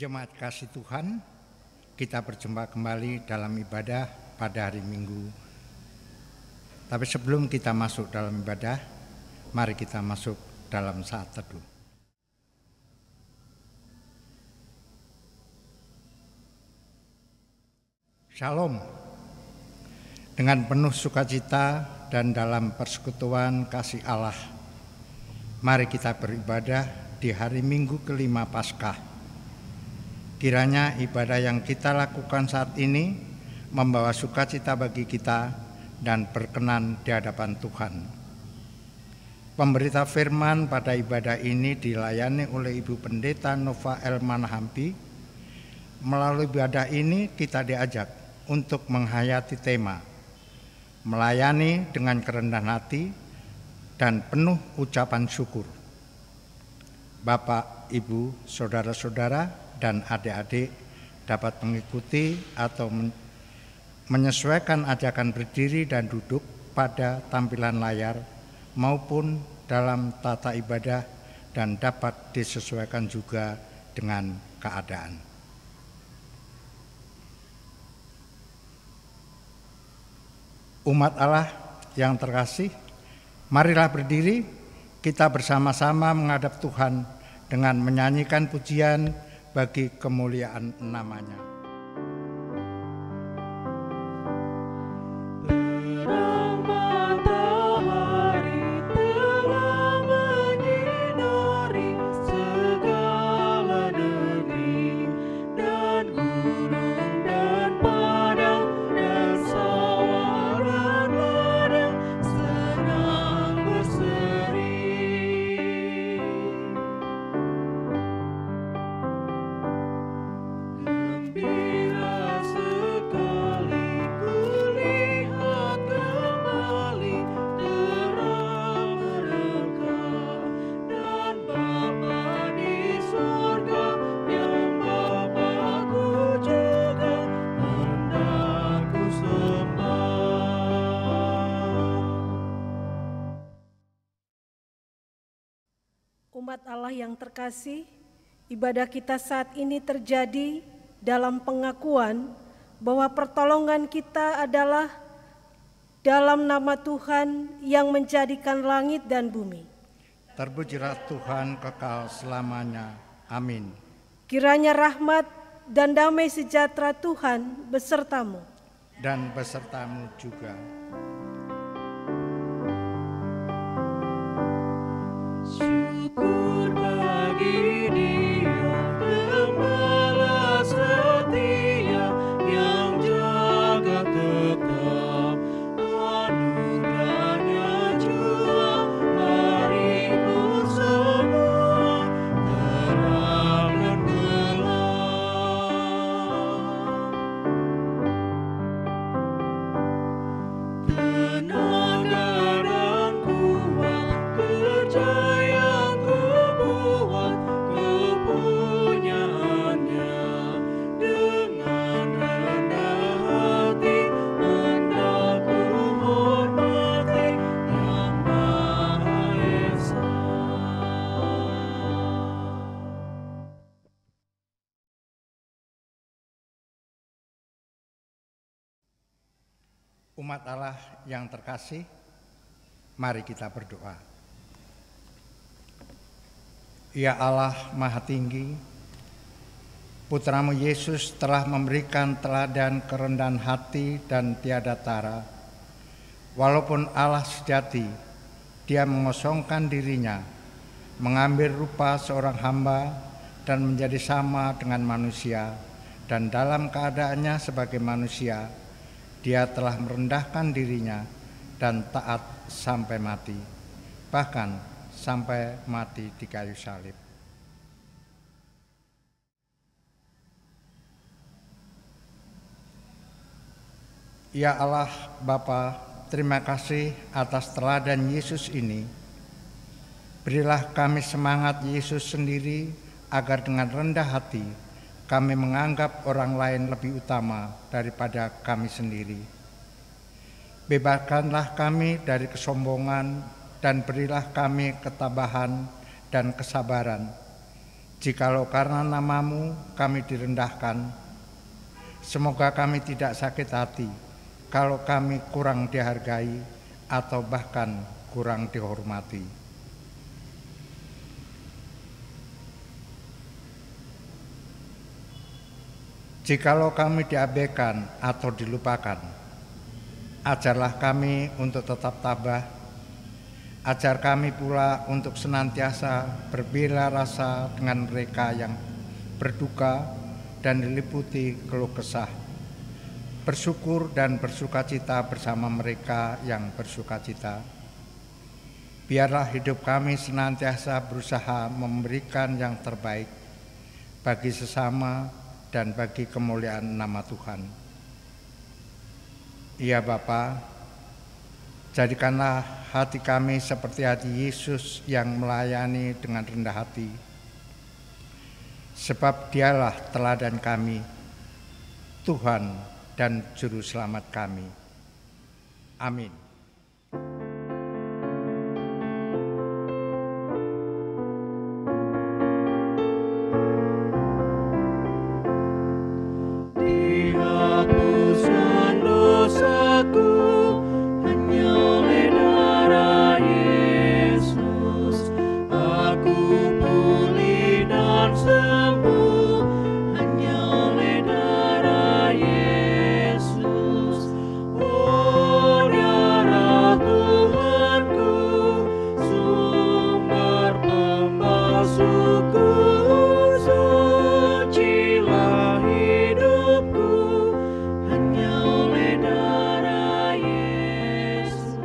Jemaat kasih Tuhan, kita berjumpa kembali dalam ibadah pada hari Minggu. Tapi sebelum kita masuk dalam ibadah, mari kita masuk dalam saat teduh. Shalom. Dengan penuh sukacita dan dalam persekutuan kasih Allah, mari kita beribadah di hari Minggu kelima Paskah. Kiranya ibadah yang kita lakukan saat ini membawa sukacita bagi kita dan berkenan di hadapan Tuhan. Pemberita firman pada ibadah ini dilayani oleh Ibu Pendeta Nova Elmanahampi. Melalui ibadah ini kita diajak untuk menghayati tema melayani dengan kerendahan hati dan penuh ucapan syukur. Bapak, Ibu, saudara-saudara, dan adik-adik dapat mengikuti atau menyesuaikan ajakan berdiri dan duduk pada tampilan layar maupun dalam tata ibadah dan dapat disesuaikan juga dengan keadaan. Umat Allah yang terkasih, marilah berdiri, kita bersama-sama menghadap Tuhan dengan menyanyikan pujian bagi kemuliaan namanya. Umat Allah yang terkasih, ibadah kita saat ini terjadi dalam pengakuan bahwa pertolongan kita adalah dalam nama Tuhan yang menjadikan langit dan bumi. Terpujilah Tuhan kekal selamanya. Amin. Kiranya rahmat dan damai sejahtera Tuhan besertamu. Dan besertamu juga. Syukur bagi Dia Gembala setia yang jaga tetap anugerahnya jua. Mari pun semua terang dan gelap, tenaga dan kuat kerja Umat Allah yang terkasih, mari kita berdoa. Ya Allah Maha Tinggi, Putramu Yesus telah memberikan teladan kerendahan hati dan tiada tara. Walaupun Allah sejati, Dia mengosongkan dirinya, mengambil rupa seorang hamba dan menjadi sama dengan manusia, dan dalam keadaannya sebagai manusia, Dia telah merendahkan dirinya dan taat sampai mati, bahkan sampai mati di kayu salib. Ya Allah Bapa, terima kasih atas teladan Yesus ini. Berilah kami semangat Yesus sendiri agar dengan rendah hati kami menganggap orang lain lebih utama daripada kami sendiri. Bebaskanlah kami dari kesombongan dan berilah kami ketabahan dan kesabaran. Jikalau karena nama-Mu kami direndahkan, semoga kami tidak sakit hati kalau kami kurang dihargai atau bahkan kurang dihormati. Jikalau kami diabaikan atau dilupakan, ajarlah kami untuk tetap tabah. Ajar kami pula untuk senantiasa berbela rasa dengan mereka yang berduka dan diliputi keluh kesah, bersyukur dan bersukacita bersama mereka yang bersukacita. Biarlah hidup kami senantiasa berusaha memberikan yang terbaik bagi sesama dan bagi kemuliaan nama Tuhan. Ya Bapa, jadikanlah hati kami seperti hati Yesus yang melayani dengan rendah hati. Sebab Dialah teladan kami, Tuhan dan Juru Selamat kami. Amin. Dihapuskan dosaku hanya oleh darah Yesus. Aku pulih dan sembuh hanya oleh darah Yesus. Oh, darah Tuhanku, sumber pembasuhku, sucilah hidupku hanya oleh darah Yesus.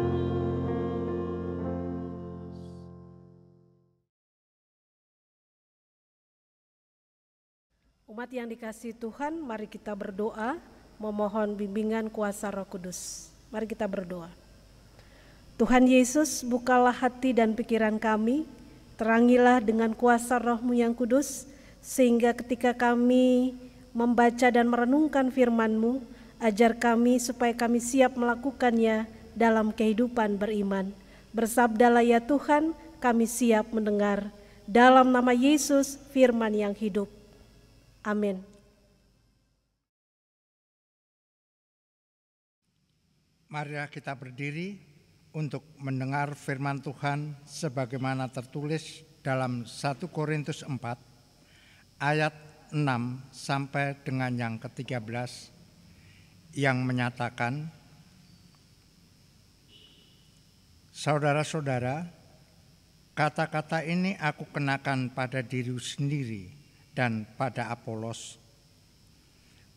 Umat yang dikasihi Tuhan, mari kita berdoa memohon bimbingan kuasa Roh Kudus. Mari kita berdoa. Tuhan Yesus, bukalah hati dan pikiran kami, terangilah dengan kuasa Roh-Mu yang kudus, sehingga ketika kami membaca dan merenungkan firman-Mu, ajar kami supaya kami siap melakukannya dalam kehidupan beriman. Bersabdalah ya Tuhan, kami siap mendengar. Dalam nama Yesus, firman yang hidup. Amin. Marilah kita berdiri untuk mendengar firman Tuhan sebagaimana tertulis dalam 1 Korintus 4 ayat 6 sampai dengan yang ke-13 yang menyatakan, saudara-saudara, kata-kata ini aku kenakan pada diriku sendiri dan pada Apolos,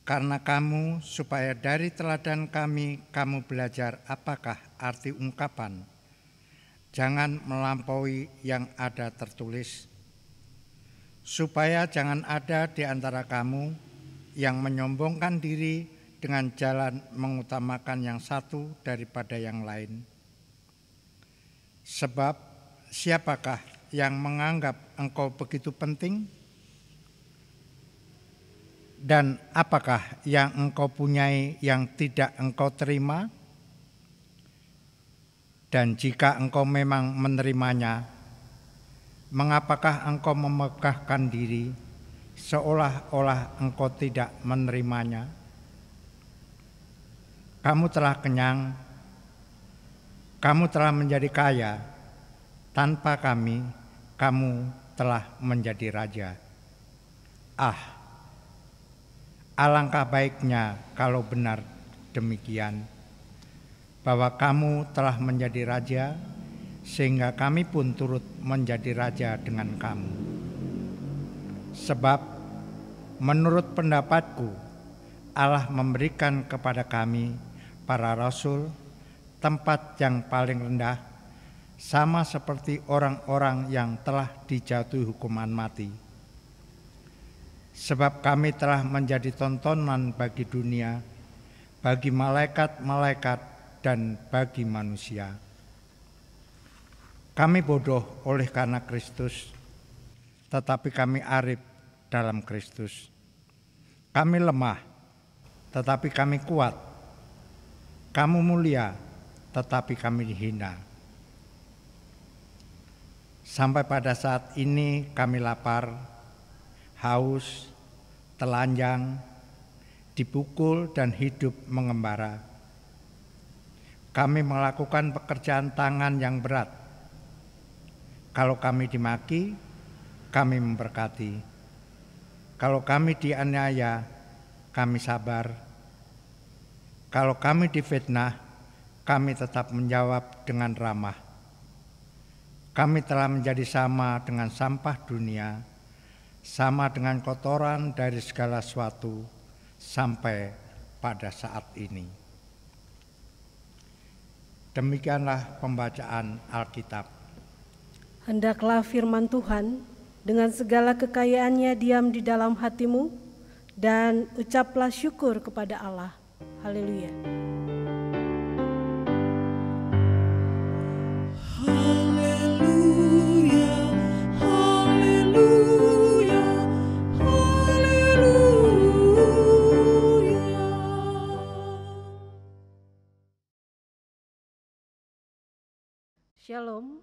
karena kamu supaya dari teladan kami kamu belajar apakah arti ungkapan, jangan melampaui yang ada tertulis, supaya jangan ada di antara kamu yang menyombongkan diri dengan jalan mengutamakan yang satu daripada yang lain. Sebab siapakah yang menganggap engkau begitu penting? Dan apakah yang engkau punyai yang tidak engkau terima? Dan jika engkau memang menerimanya, mengapakah engkau memegahkan diri seolah-olah engkau tidak menerimanya? Kamu telah kenyang, kamu telah menjadi kaya, tanpa kami, kamu telah menjadi raja. Alangkah baiknya kalau benar demikian, bahwa kamu telah menjadi raja, sehingga kami pun turut menjadi raja dengan kamu. Sebab menurut pendapatku, Allah memberikan kepada kami, para rasul, tempat yang paling rendah, sama seperti orang-orang yang telah dijatuhi hukuman mati. Sebab kami telah menjadi tontonan bagi dunia, bagi malaikat-malaikat dan bagi manusia. Kami bodoh oleh karena Kristus, tetapi kami arif dalam Kristus. Kami lemah, tetapi kami kuat. Kamu mulia, tetapi kami hina. Sampai pada saat ini kami lapar, haus, telanjang, dipukul dan hidup mengembara. Kami melakukan pekerjaan tangan yang berat. Kalau kami dimaki, kami memberkati. Kalau kami dianiaya, kami sabar. Kalau kami difitnah, kami tetap menjawab dengan ramah. Kami telah menjadi sama dengan sampah dunia, sama dengan kotoran dari segala sesuatu sampai pada saat ini. Demikianlah pembacaan Alkitab. Hendaklah firman Tuhan dengan segala kekayaannya diam di dalam hatimu, dan ucaplah syukur kepada Allah. Haleluya. Haleluya, haleluya, haleluya. Shalom,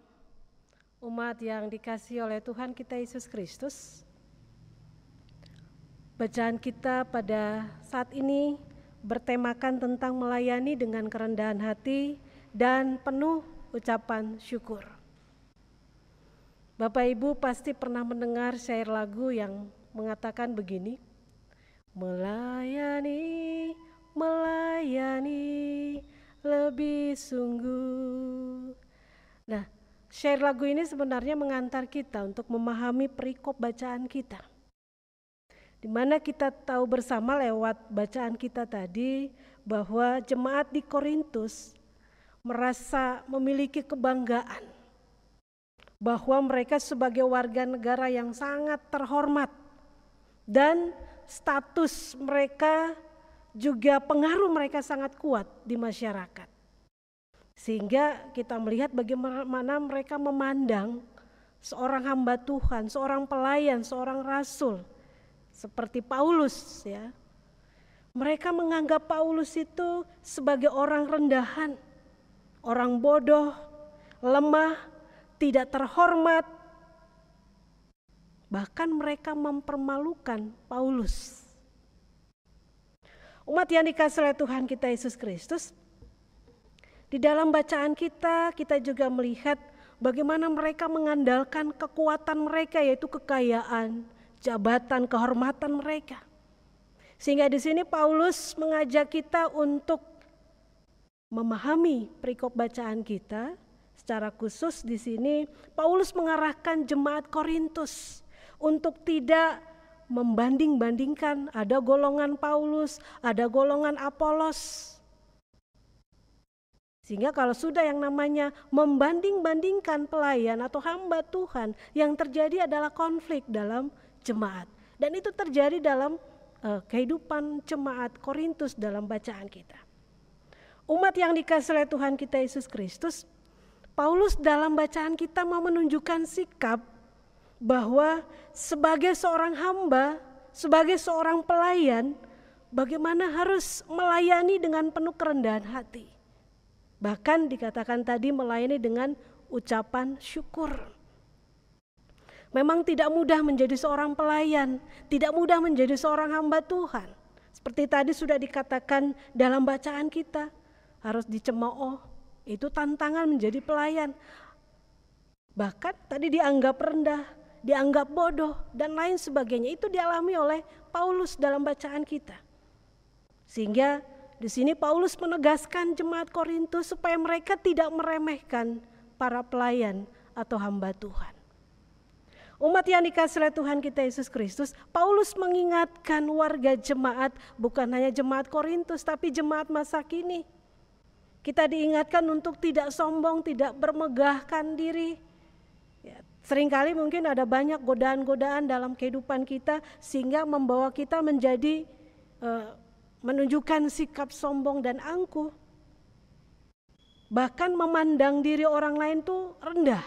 umat yang dikasihi oleh Tuhan kita Yesus Kristus. Bacaan kita pada saat ini bertemakan tentang melayani dengan kerendahan hati dan penuh ucapan syukur. Bapak Ibu pasti pernah mendengar syair lagu yang mengatakan begini, melayani, melayani lebih sungguh. Nah, syair lagu ini sebenarnya mengantar kita untuk memahami perikop bacaan kita, di mana kita tahu bersama lewat bacaan kita tadi bahwa jemaat di Korintus merasa memiliki kebanggaan bahwa mereka sebagai warga negara yang sangat terhormat dan status mereka juga pengaruh mereka sangat kuat di masyarakat. Sehingga kita melihat bagaimana mereka memandang seorang hamba Tuhan, seorang pelayan, seorang rasul seperti Paulus ya. Mereka menganggap Paulus itu sebagai orang rendahan, orang bodoh, lemah, tidak terhormat. Bahkan mereka mempermalukan Paulus. Umat yang dikasihi oleh Tuhan kita Yesus Kristus, di dalam bacaan kita juga melihat bagaimana mereka mengandalkan kekuatan mereka, yaitu kekayaan, jabatan, kehormatan mereka. Sehingga di sini Paulus mengajak kita untuk memahami perikop bacaan kita. Secara khusus di sini Paulus mengarahkan jemaat Korintus untuk tidak membanding-bandingkan, ada golongan Paulus, ada golongan Apolos. Sehingga kalau sudah yang namanya membanding-bandingkan pelayan atau hamba Tuhan, yang terjadi adalah konflik dalam jemaat. Dan itu terjadi dalam kehidupan jemaat Korintus dalam bacaan kita. Umat yang dikasihi oleh Tuhan kita Yesus Kristus, Paulus dalam bacaan kita mau menunjukkan sikap bahwa sebagai seorang hamba, sebagai seorang pelayan, bagaimana harus melayani dengan penuh kerendahan hati. Bahkan dikatakan tadi melayani dengan ucapan syukur. Memang tidak mudah menjadi seorang pelayan, tidak mudah menjadi seorang hamba Tuhan. Seperti tadi sudah dikatakan dalam bacaan kita, harus dicemooh, itu tantangan menjadi pelayan. Bahkan tadi dianggap rendah, dianggap bodoh, dan lain sebagainya. Itu dialami oleh Paulus dalam bacaan kita. Sehingga di sini Paulus menegaskan jemaat Korintus supaya mereka tidak meremehkan para pelayan atau hamba Tuhan. Umat yang dikasihi oleh Tuhan kita Yesus Kristus, Paulus mengingatkan warga jemaat, bukan hanya jemaat Korintus tapi jemaat masa kini. Kita diingatkan untuk tidak sombong, tidak bermegahkan diri. Ya, seringkali mungkin ada banyak godaan-godaan dalam kehidupan kita sehingga membawa kita menjadi menunjukkan sikap sombong dan angkuh. Bahkan memandang diri orang lain itu rendah.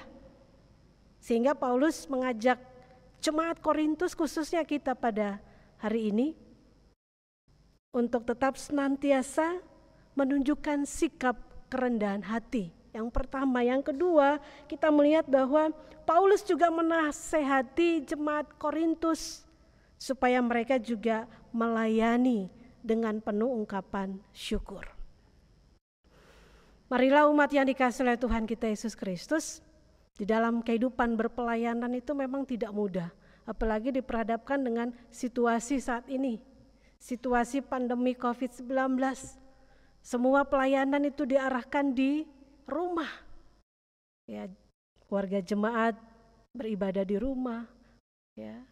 Sehingga Paulus mengajak jemaat Korintus, khususnya kita pada hari ini, untuk tetap senantiasa menunjukkan sikap kerendahan hati. Yang pertama, yang kedua, kita melihat bahwa Paulus juga menasehati jemaat Korintus supaya mereka juga melayani dengan penuh ungkapan syukur. Marilah umat yang dikasihi oleh Tuhan kita Yesus Kristus, di dalam kehidupan berpelayanan itu memang tidak mudah, apalagi diperhadapkan dengan situasi saat ini, situasi pandemi COVID-19. Semua pelayanan itu diarahkan di rumah. Ya, warga jemaat beribadah di rumah, ya.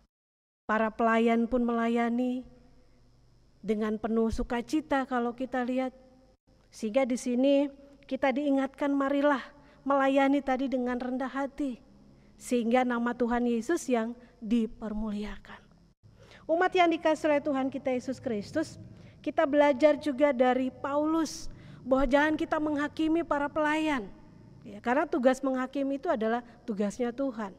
Para pelayan pun melayani dengan penuh sukacita kalau kita lihat. Sehingga di sini kita diingatkan, marilah melayani tadi dengan rendah hati, sehingga nama Tuhan Yesus yang dipermuliakan. Umat yang dikasihi oleh Tuhan kita Yesus Kristus, kita belajar juga dari Paulus bahwa jangan kita menghakimi para pelayan. Ya, karena tugas menghakimi itu adalah tugasnya Tuhan.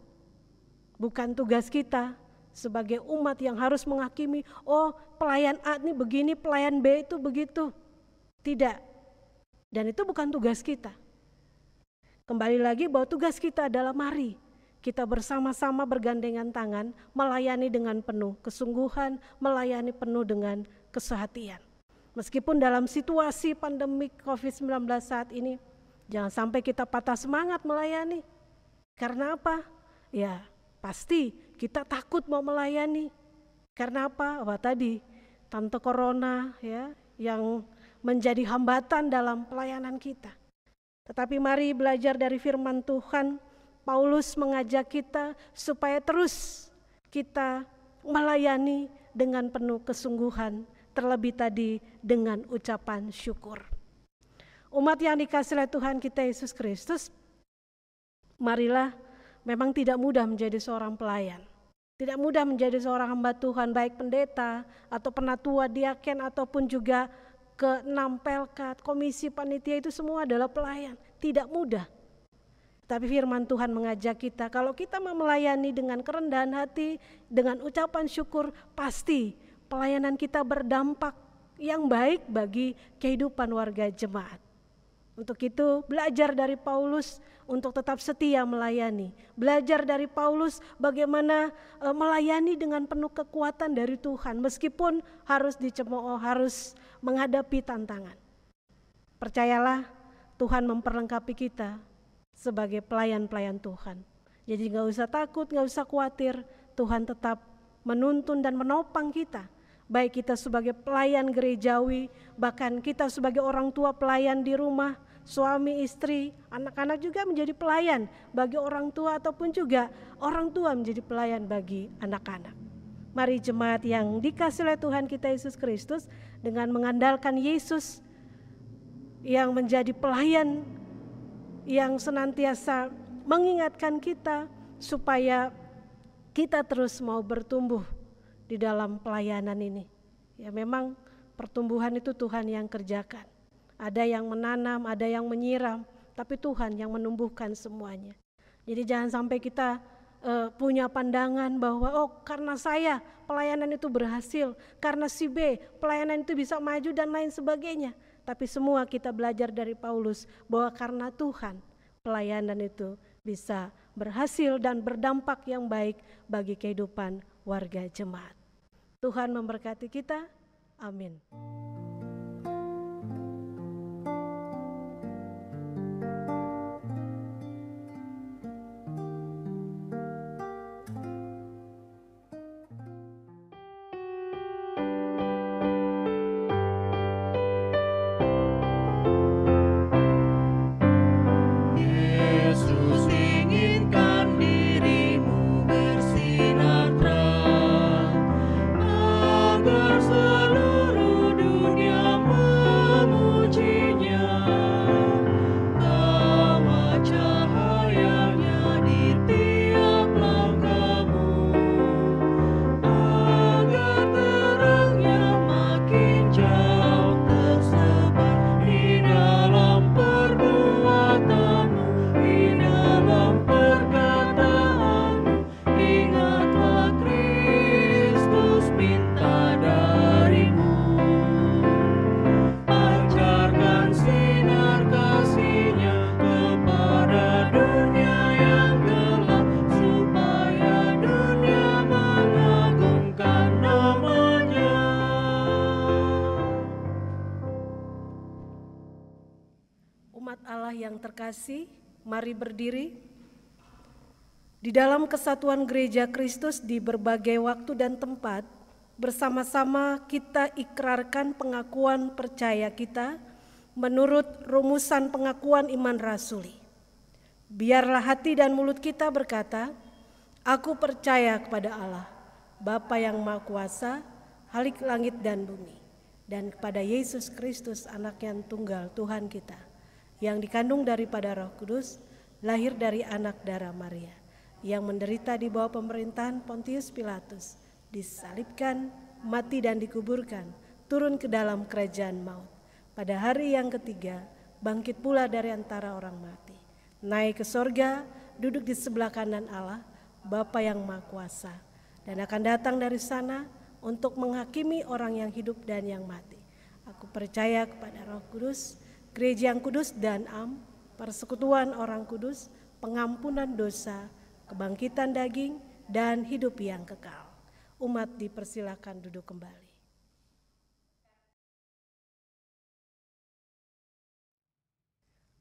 Bukan tugas kita sebagai umat yang harus menghakimi, oh pelayan A ini begini, pelayan B itu begitu. Tidak. Dan itu bukan tugas kita. Kembali lagi bahwa tugas kita adalah mari kita bersama-sama bergandengan tangan melayani dengan penuh kesungguhan, melayani penuh dengan kesehatian. Meskipun dalam situasi pandemi COVID-19 saat ini, jangan sampai kita patah semangat melayani. Karena apa? Ya, pasti kita takut mau melayani. Karena apa? Wah, tadi tante corona ya yang menjadi hambatan dalam pelayanan kita. Tetapi mari belajar dari firman Tuhan. Paulus mengajak kita supaya terus kita melayani dengan penuh kesungguhan, terlebih tadi dengan ucapan syukur. Umat yang dikasihi oleh Tuhan kita Yesus Kristus, marilah, memang tidak mudah menjadi seorang pelayan. Tidak mudah menjadi seorang hamba Tuhan, baik pendeta atau penatua, diaken ataupun juga ke-6 pelkat, komisi panitia, itu semua adalah pelayan. Tidak mudah. Tapi firman Tuhan mengajak kita, kalau kita mau melayani dengan kerendahan hati, dengan ucapan syukur, pasti pelayanan kita berdampak yang baik bagi kehidupan warga jemaat. Untuk itu belajar dari Paulus untuk tetap setia melayani. Belajar dari Paulus bagaimana melayani dengan penuh kekuatan dari Tuhan, meskipun harus dicemooh, harus menghadapi tantangan. Percayalah, Tuhan memperlengkapi kita sebagai pelayan-pelayan Tuhan. Jadi gak usah takut, gak usah khawatir. Tuhan tetap menuntun dan menopang kita. Baik kita sebagai pelayan gerejawi, bahkan kita sebagai orang tua pelayan di rumah, suami, istri, anak-anak juga menjadi pelayan bagi orang tua, ataupun juga orang tua menjadi pelayan bagi anak-anak. Mari jemaat yang dikasihi oleh Tuhan kita Yesus Kristus, dengan mengandalkan Yesus yang menjadi pelayan, yang senantiasa mengingatkan kita supaya kita terus mau bertumbuh di dalam pelayanan ini. Ya, memang pertumbuhan itu Tuhan yang kerjakan. Ada yang menanam, ada yang menyiram, tapi Tuhan yang menumbuhkan semuanya. Jadi jangan sampai kita punya pandangan bahwa oh karena saya pelayanan itu berhasil, karena si B pelayanan itu bisa maju dan lain sebagainya. Tapi semua kita belajar dari Paulus bahwa karena Tuhan pelayanan itu bisa berhasil dan berdampak yang baik bagi kehidupan warga jemaat. Tuhan memberkati kita. Amin. Yesus inginkan dirimu bersinar terang agar seluruh dunia Umat Allah yang terkasih, mari berdiri. Di dalam kesatuan gereja Kristus di berbagai waktu dan tempat, bersama-sama kita ikrarkan pengakuan percaya kita menurut rumusan pengakuan iman rasuli. Biarlah hati dan mulut kita berkata, aku percaya kepada Allah, Bapa yang Maha Kuasa, Khalik langit dan bumi, dan kepada Yesus Kristus, Anak yang tunggal Tuhan kita, yang dikandung daripada Roh Kudus, lahir dari anak darah Maria, yang menderita di bawah pemerintahan Pontius Pilatus, disalibkan, mati dan dikuburkan, turun ke dalam kerajaan maut. Pada hari yang ketiga, bangkit pula dari antara orang mati, naik ke sorga, duduk di sebelah kanan Allah, Bapa yang Maha Kuasa, dan akan datang dari sana untuk menghakimi orang yang hidup dan yang mati. Aku percaya kepada Roh Kudus, Gereja yang kudus dan am, persekutuan orang kudus, pengampunan dosa, kebangkitan daging, dan hidup yang kekal. Umat dipersilakan duduk kembali.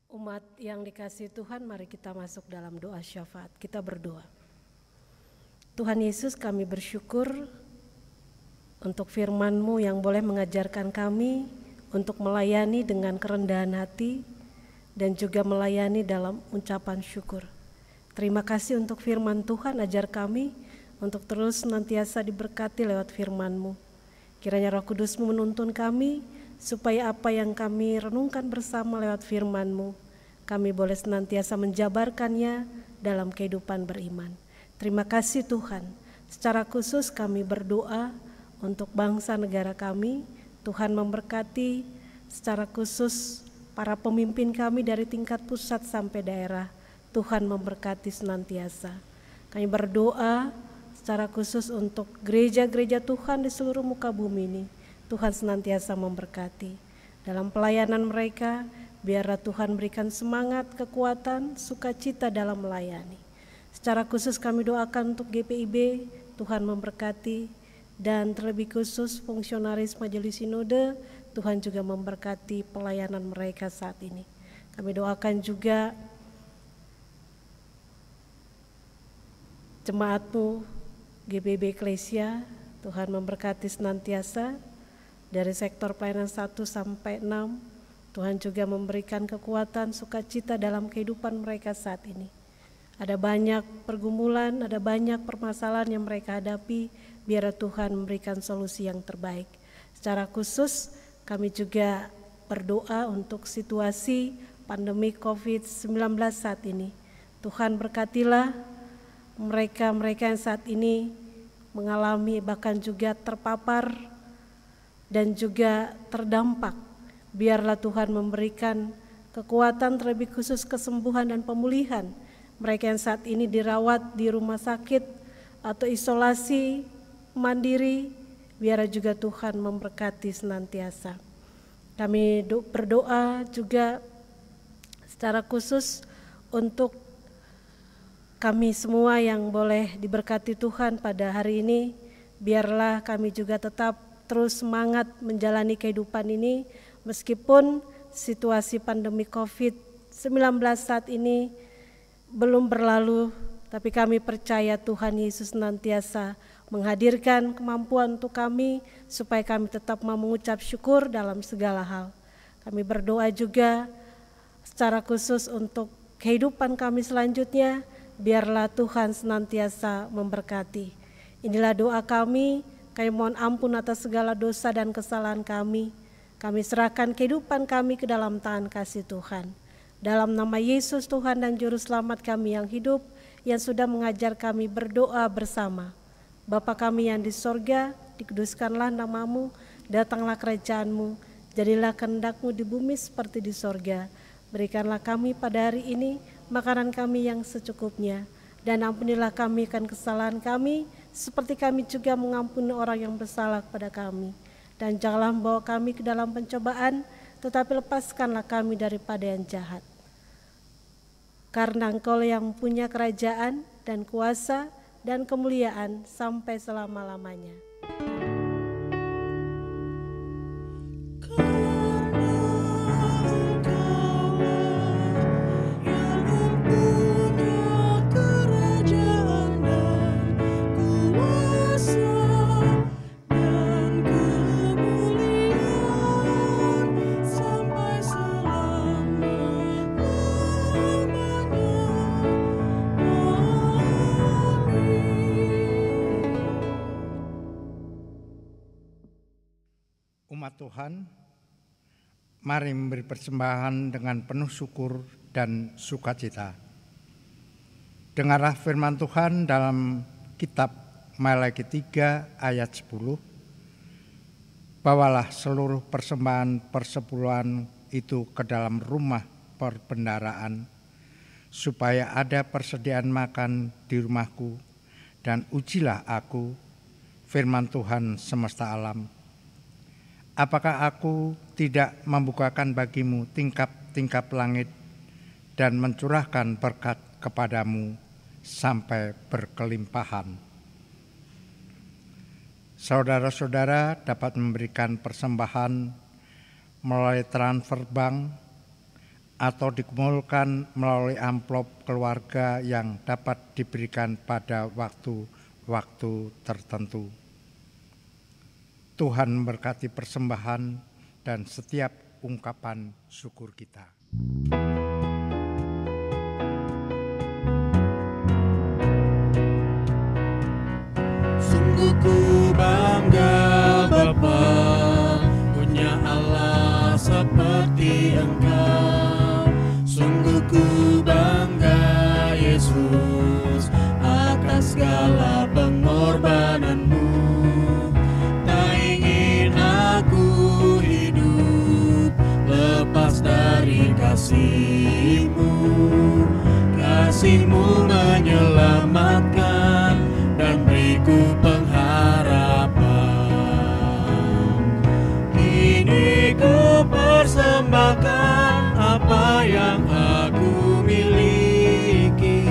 Umat yang dikasihi Tuhan, mari kita masuk dalam doa syafaat. Kita berdoa. Tuhan Yesus, kami bersyukur untuk firman-Mu yang boleh mengajarkan kami untuk melayani dengan kerendahan hati dan juga melayani dalam ucapan syukur. Terima kasih untuk firman Tuhan, ajar kami untuk terus senantiasa diberkati lewat firman-Mu. Kiranya Roh Kudus-Mu menuntun kami supaya apa yang kami renungkan bersama lewat firman-Mu, kami boleh senantiasa menjabarkannya dalam kehidupan beriman. Terima kasih Tuhan. Secara khusus kami berdoa untuk bangsa negara kami. Tuhan memberkati secara khusus para pemimpin kami dari tingkat pusat sampai daerah. Tuhan memberkati senantiasa. Kami berdoa secara khusus untuk gereja-gereja Tuhan di seluruh muka bumi ini. Tuhan senantiasa memberkati. Dalam pelayanan mereka, biarlah Tuhan berikan semangat, kekuatan, sukacita dalam melayani. Secara khusus kami doakan untuk GPIB, Tuhan memberkati. Dan terlebih khusus fungsionaris Majelis Sinode, Tuhan juga memberkati pelayanan mereka saat ini. Kami doakan juga jemaat-Mu GBB Eklesia, Tuhan memberkati senantiasa dari sektor pelayanan 1 sampai 6. Tuhan juga memberikan kekuatan, sukacita dalam kehidupan mereka saat ini. Ada banyak pergumulan, ada banyak permasalahan yang mereka hadapi, biar Tuhan memberikan solusi yang terbaik. Secara khusus kami juga berdoa untuk situasi pandemi COVID-19 saat ini. Tuhan berkatilah mereka-mereka yang saat ini mengalami bahkan juga terpapar dan juga terdampak. Biarlah Tuhan memberikan kekuatan terlebih khusus kesembuhan dan pemulihan. Mereka yang saat ini dirawat di rumah sakit atau isolasi mandiri, biar juga Tuhan memberkati senantiasa. Kami berdoa juga secara khusus untuk kami semua yang boleh diberkati Tuhan pada hari ini. Biarlah kami juga tetap terus semangat menjalani kehidupan ini meskipun situasi pandemi COVID-19 saat ini belum berlalu, tapi kami percaya Tuhan Yesus senantiasa menghadirkan kemampuan untuk kami supaya kami tetap mau mengucap syukur dalam segala hal. Kami berdoa juga secara khusus untuk kehidupan kami selanjutnya, biarlah Tuhan senantiasa memberkati. Inilah doa kami mohon ampun atas segala dosa dan kesalahan kami. Kami serahkan kehidupan kami ke dalam tangan kasih Tuhan. Dalam nama Yesus Tuhan dan Juru Selamat kami yang hidup, yang sudah mengajar kami berdoa bersama. Bapa kami yang di sorga, dikuduskanlah nama-Mu, datanglah kerajaan-Mu, jadilah kehendak-Mu di bumi seperti di sorga. Berikanlah kami pada hari ini makanan kami yang secukupnya, dan ampunilah kami akan kesalahan kami, seperti kami juga mengampuni orang yang bersalah kepada kami. Dan janganlah membawa kami ke dalam pencobaan, tetapi lepaskanlah kami daripada yang jahat. Karena Engkau yang punya kerajaan dan kuasa dan kemuliaan sampai selama-lamanya. Karena Engkaulah Tuhan, mari memberi persembahan dengan penuh syukur dan sukacita. Dengarlah firman Tuhan dalam kitab Malaki 3 ayat 10. Bawalah seluruh persembahan persepuluhan itu ke dalam rumah perbendaharaan, supaya ada persediaan makan di rumahku, dan ujilah aku, firman Tuhan semesta alam. Apakah aku tidak membukakan bagimu tingkap-tingkap langit dan mencurahkan berkat kepadamu sampai berkelimpahan? Saudara-saudara dapat memberikan persembahan melalui transfer bank atau dikumpulkan melalui amplop keluarga yang dapat diberikan pada waktu-waktu tertentu. Tuhan memberkati persembahan dan setiap ungkapan syukur kita. Sungguh ku bangga Bapa, punya Allah seperti Engkau. Sungguh ku bangga Yesus atas segala pengorbananmu. Tak ingin aku hidup lepas dari kasih-Mu. Kasih-Mu menyelamatkan dan beriku pengharapan. Kini ku persembahkan apa yang aku miliki.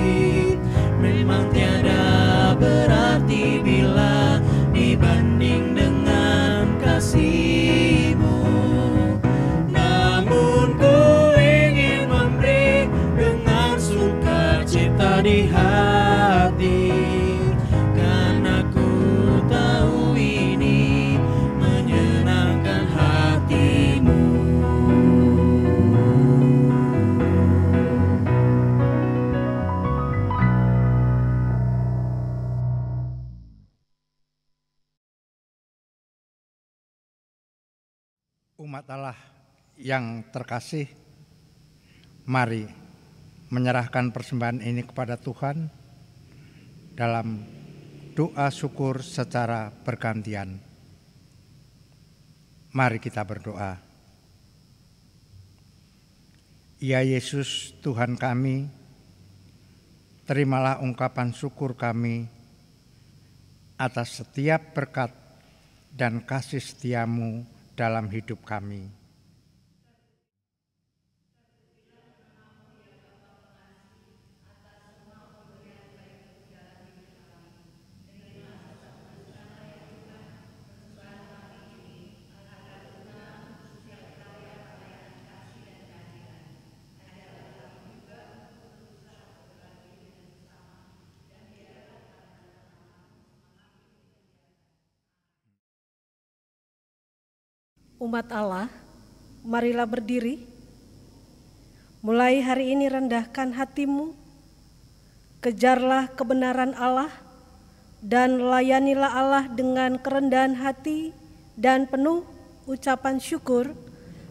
Memang tiada berarti bila dibanding dengan kasih-Mu. Namun ku ingin memberi dengan sukacita di hati, karena ku tahu ini menyenangkan hati-Mu. Umat Allah yang terkasih, mari menyerahkan persembahan ini kepada Tuhan dalam doa syukur secara bergantian. Mari kita berdoa. Ya Yesus Tuhan kami, terimalah ungkapan syukur kami atas setiap berkat dan kasih setia-Mu dalam hidup kami. Umat Allah, marilah berdiri. Mulai hari ini rendahkan hatimu, kejarlah kebenaran Allah, dan layanilah Allah dengan kerendahan hati dan penuh ucapan syukur,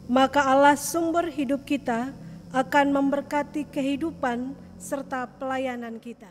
maka Allah sumber hidup kita akan memberkati kehidupan serta pelayanan kita.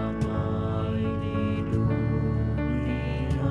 Damai di dunia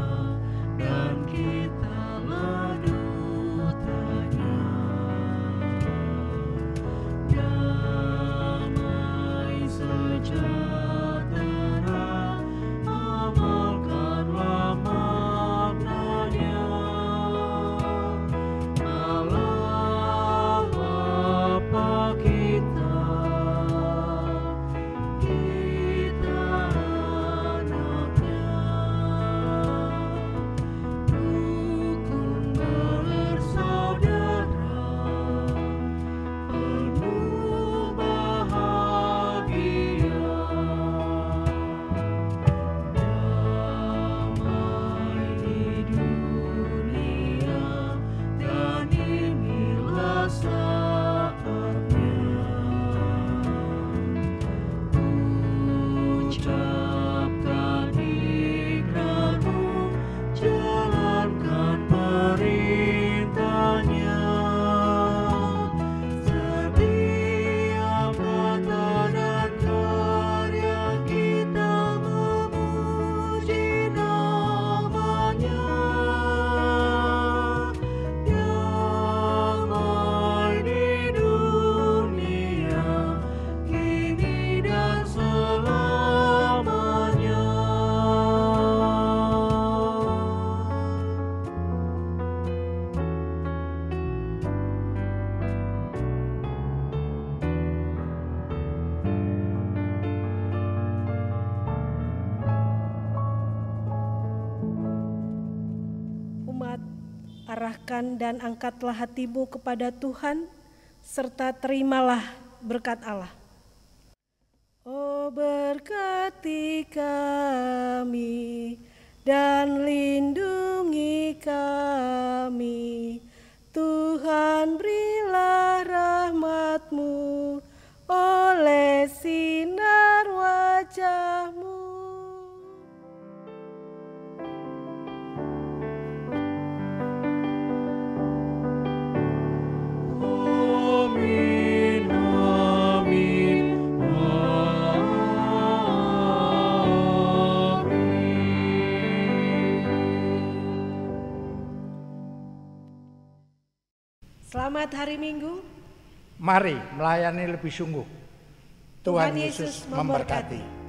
Arahkan dan angkatlah hatimu kepada Tuhan, serta terimalah berkat Allah. Oh, berkati kami dan lindungi kami, Tuhan berilah rahmat-Mu oleh sinar wajah-Mu. Amin, amin, Selamat hari Minggu. Mari melayani lebih sungguh. Tuhan Yesus memberkati.